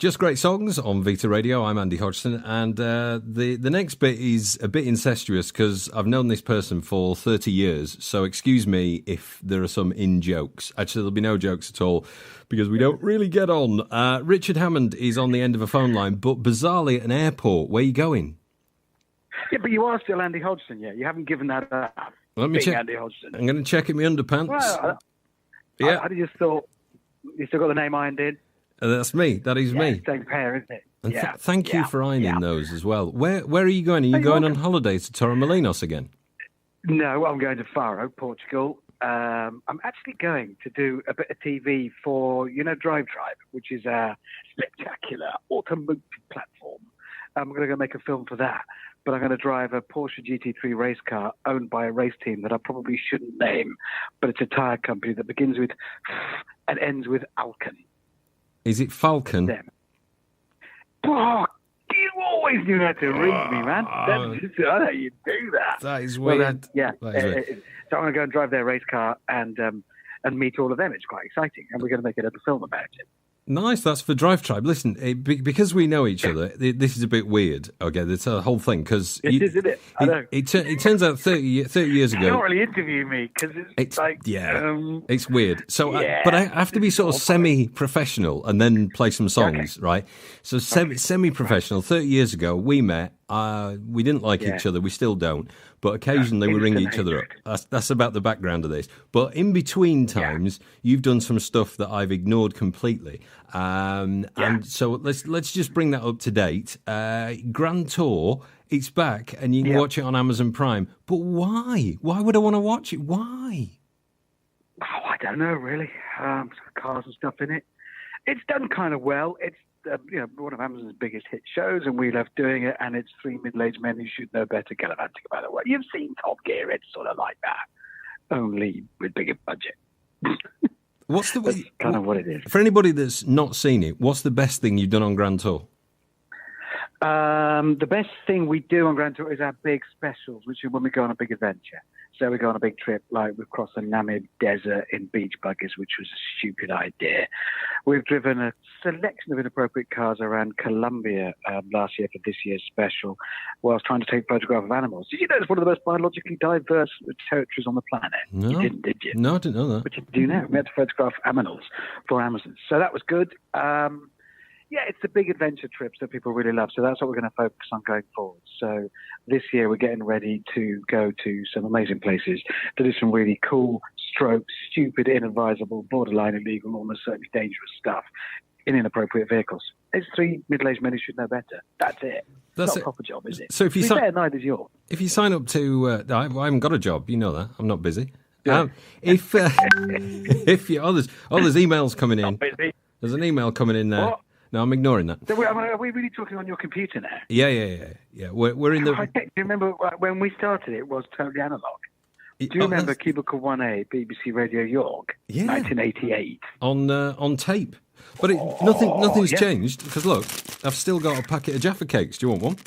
Just Great Songs on Vita Radio. I'm Andy Hodgson, and the next bit is a bit incestuous because I've known this person for 30 years, so excuse me if there are some in-jokes. Actually, there'll be no jokes at all because we don't really get on. Richard Hammond is on the end of a phone line, but bizarrely at an airport. Where are you going? Yeah, but you are still Andy Hodgson, yeah? You haven't given that up. Let me check. Andy Hodgson. I'm going to check in my underpants. Well, yeah. I just thought, you still got the name ironed in? That's me. That is me. Same pair, isn't it? And thank you for ironing those as well. Where are you going? Are you going on holiday to Torremolinos again? No, I'm going to Faro, Portugal. I'm actually going to do a bit of TV for, Drive, which is a spectacular automotive platform. I'm going to go make a film for that. But I'm going to drive a Porsche GT3 race car owned by a race team that I probably shouldn't name. But it's a tyre company that begins with and ends with Alken. Is it Falcon? Them. Oh, you always knew how to read me, man. That's just how you do that. That is weird. So I'm going to go and drive their race car and meet all of them. It's quite exciting. And we're going to make a little film about it. Nice, that's for Drive Tribe. Listen, because we know each other, this is a bit weird. Okay, it's a whole thing because isn't it? I know. It turns out 30 years ago. You don't really interview me because it's like it's weird. So, but I have to be sort of semi-professional and then play some songs, right? So semi-professional. 30 years ago, we met. We didn't like each other. We still don't. But occasionally we ring each other up. That's about the background of this. But in between times, you've done some stuff that I've ignored completely. And so let's just bring that up to date. Grand Tour, it's back, and you can watch it on Amazon Prime. But why? Why would I want to watch it? Why? Oh, I don't know, really. Cars and stuff in it. It's done kind of well. It's one of Amazon's biggest hit shows, and we love doing it. And it's three middle-aged men who should know better gallivanting by the way. You've seen Top Gear; it's sort of like that, only with bigger budget. That's kind of what it is. For anybody that's not seen it, what's the best thing you've done on Grand Tour? The best thing we do on Grand Tour is our big specials, which is when we go on a big adventure. So we go on a big trip, like we've crossed the Namib Desert in beach buggies, which was a stupid idea. We've driven a selection of inappropriate cars around Colombia last year for this year's special, whilst trying to take photographs of animals. Did you know it's one of the most biologically diverse territories on the planet? No. You didn't, did you? No, I didn't know that. But you do now. We had to photograph animals for Amazon. So that was good. It's a big adventure trip that people really love. So that's what we're going to focus on going forward. So this year we're getting ready to go to some amazing places to do some really cool, stupid, inadvisable, borderline illegal, almost certainly dangerous stuff in inappropriate vehicles. It's three middle-aged men who should know better. That's it. It's not a proper job, is it? So if you neither's yours. If you sign up to, I haven't got a job. You know that. I'm not busy. Yeah. If you, there's emails coming in. There's an email coming in there. What? No, I'm ignoring that. So are we really talking on your computer now? Yeah. We're in the. Do you remember when we started? It was totally analog. Do you remember Cubicle 1A, BBC Radio York, 1988? On tape, but nothing's changed because look, I've still got a packet of Jaffa cakes. Do you want one?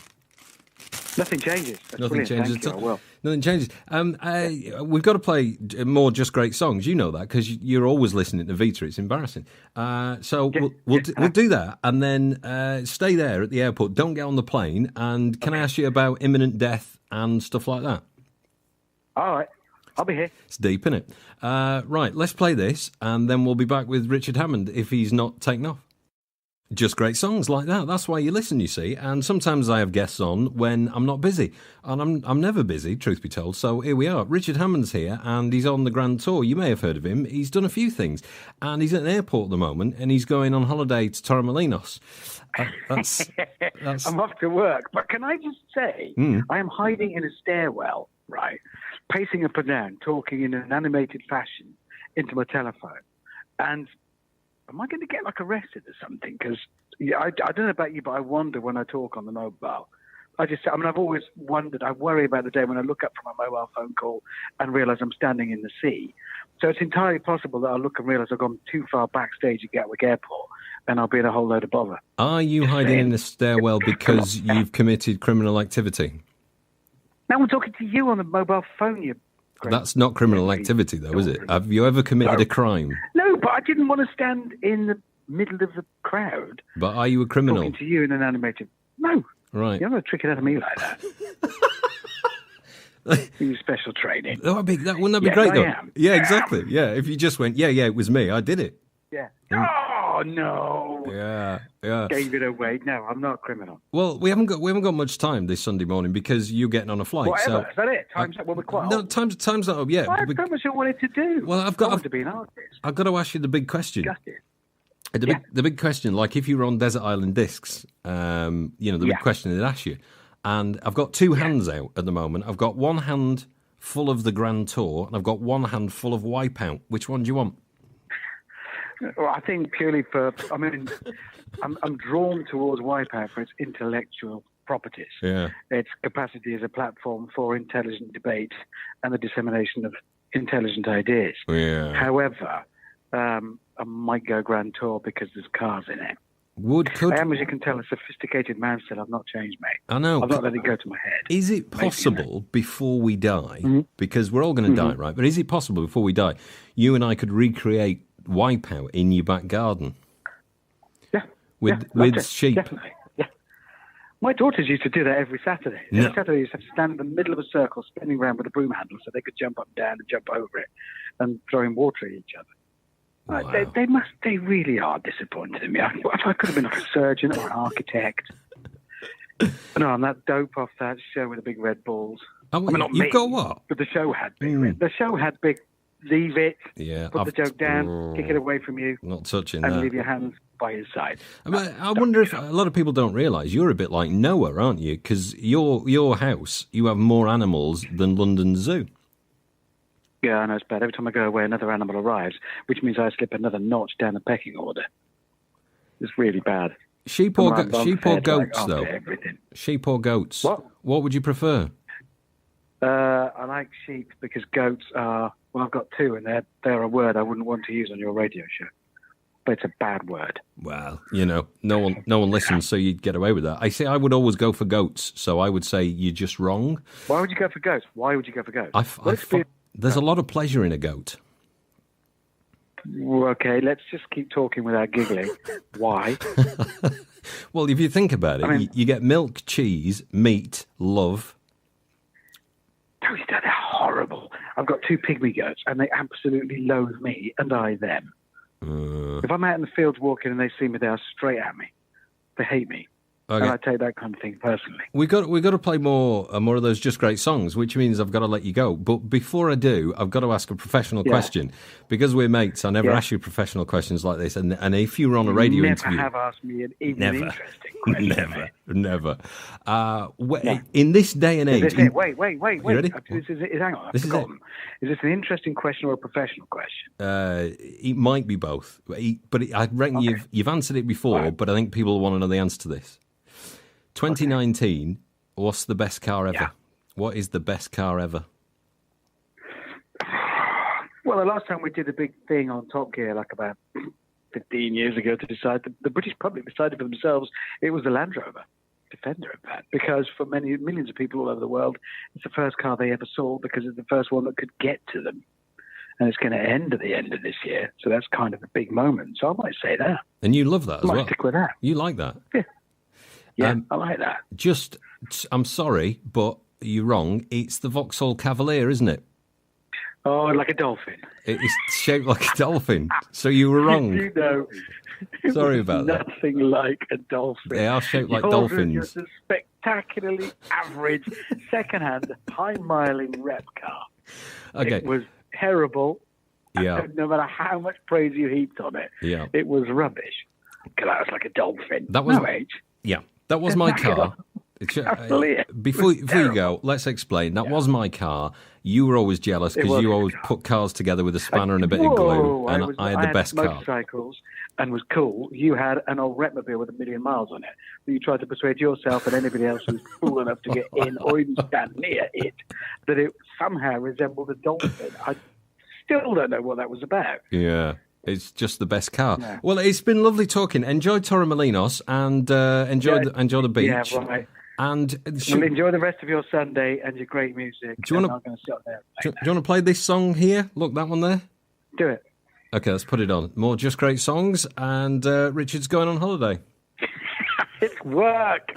Nothing changes. That's Nothing changes at all. Nothing changes. We've got to play more Just Great Songs. You know that because you're always listening to Vita. It's embarrassing. So we'll do that and then stay there at the airport. Don't get on the plane. And can I ask you about imminent death and stuff like that? All right. I'll be here. It's deep, isn't it? Right, let's play this and then we'll be back with Richard Hammond if he's not taken off. Just great songs like that. That's why you listen, you see. And sometimes I have guests on when I'm not busy. And I'm never busy, truth be told. So here we are. Richard Hammond's here and he's on the Grand Tour. You may have heard of him. He's done a few things. And he's at an airport at the moment and he's going on holiday to Torremolinos. That's... I'm off to work. But can I just say, I am hiding in a stairwell, right? Pacing up and down, talking in an animated fashion into my telephone. And... am I going to get arrested or something? Because I don't know about you, but I wonder when I talk on the mobile. I've always wondered. I worry about the day when I look up from a mobile phone call and realise I'm standing in the sea. So it's entirely possible that I'll look and realise I've gone too far backstage at Gatwick Airport and I'll be in a whole load of bother. Are you hiding in the stairwell because you've committed criminal activity? Now I'm talking to you on the mobile phone, you... That's not criminal activity, though, is it? Have you ever committed a crime? No, but I didn't want to stand in middle of the crowd. But are you a criminal? Talking to you in an animated... No. Right. You're not trick it out of me like that. You special training. Wouldn't that be great, though? I am. Yeah, exactly. Yeah, if you just went, yeah, it was me. I did it. Yeah. Oh, no. Yeah. Gave it away. No, I'm not a criminal. Well, we haven't got much time this Sunday morning because you're getting on a flight. Whatever. So, is that it? Time's up. Well, we're quite no, time's not up yet. I have so much I wanted to do. Well, I want to be an artist. I've got to ask you the big question. Justice. The big question, like if you were on Desert Island Discs, the big question they'd ask you. And I've got two hands out at the moment. I've got one hand full of the Grand Tour, and I've got one hand full of Wipeout. Which one do you want? Well, I think purely I'm drawn towards Wipeout for its intellectual properties. Yeah. Its capacity as a platform for intelligent debate and the dissemination of intelligent ideas. Yeah. However, I might go Grand Tour because there's cars in it. I am, as you can tell, a sophisticated man still. I've not changed, mate. I know. I've not let it go to my head. Is it possible before we die, because we're all going to die, right? But is it possible before we die, you and I could recreate Wipeout in your back garden? Yeah. With sheep? Definitely. Yeah. My daughters used to do that every Saturday. Every Saturday, they used to have to stand in the middle of a circle, spinning around with a broom handle so they could jump up and down and jump over it and throwing water at each other. Wow. They really are disappointed in me. If I could have been like a surgeon or an architect. No, I'm that dope off that show with the big red balls. You've got what? But the show had big. The show had big. Leave it. Yeah. Put the joke down. Kick it away from you. Not touching and that. And leave your hands by his side. I wonder if a lot of people don't realise you're a bit like Noah, aren't you? Because your house, you have more animals than London Zoo. Yeah, I know it's bad. Every time I go away, another animal arrives, which means I slip another notch down the pecking order. It's really bad. Sheep or goats, though? Everything. Sheep or goats? What would you prefer? I like sheep because goats are... Well, I've got two, and they're a word I wouldn't want to use on your radio show. But it's a bad word. Well, no one listens, so you'd get away with that. I would always go for goats, so I would say you're just wrong. Why would you go for goats? There's a lot of pleasure in a goat. Okay, let's just keep talking without giggling. Why? Well, if you think about it, you get milk, cheese, meat, love. They're horrible. I've got two pygmy goats, and they absolutely loathe me, and I them. If I'm out in the fields walking and they see me, they are straight at me. They hate me. Okay. And I take that kind of thing personally. We got to play more of those Just Great songs, which means I've got to let you go. But before I do, I've got to ask a professional question. Because we're mates, I never ask you professional questions like this. And if you were on a radio interview... You never have asked me an interesting question. Never. In this day and age... Wait. You ready? Hang on, I've forgotten. Is this an interesting question or a professional question? It might be both. But I reckon you've answered it before, but I think people want to know the answer to this. 2019, what's the best car ever? Yeah. What is the best car ever? Well, the last time we did a big thing on Top Gear, like about 15 years ago, to decide, the British public decided for themselves it was the Land Rover Defender, in fact, because for millions of people all over the world, it's the first car they ever saw because it's the first one that could get to them. And it's going to end at the end of this year, so that's kind of a big moment. So I might say that. And you love that as well. I might stick with that. You like that? Yeah. Yeah, I like that. I'm sorry, but you're wrong. It's the Vauxhall Cavalier, isn't it? Oh, like a dolphin. It's shaped like a dolphin, so you were wrong. You know. Sorry about that. Nothing like a dolphin. They are shaped like dolphins. Yours is a spectacularly average, second-hand, high-miling rep car. Okay. It was terrible. Yeah. No matter how much praise you heaped on it, it was rubbish. Because that was like a dolphin. That was no age. Yeah. That was my car. Before you go, let's explain. That was my car. You were always jealous because you always put cars together with a spanner and a bit of glue, and I had the best car. Motorcycles and was cool. You had an old Repmobile with 1,000,000 miles on it. But you tried to persuade yourself and anybody else who was fool enough to get in or even stand near it that it somehow resembled a dolphin. I still don't know what that was about. Yeah. It's just the best car. Yeah. Well, it's been lovely talking. Enjoy Torremolinos and enjoy the beach. Yeah, right. And enjoy the rest of your Sunday and your great music. Do you want to play this song here? Look, that one there. Do it. Okay, let's put it on. More Just Great Songs, and Richard's going on holiday. It's work.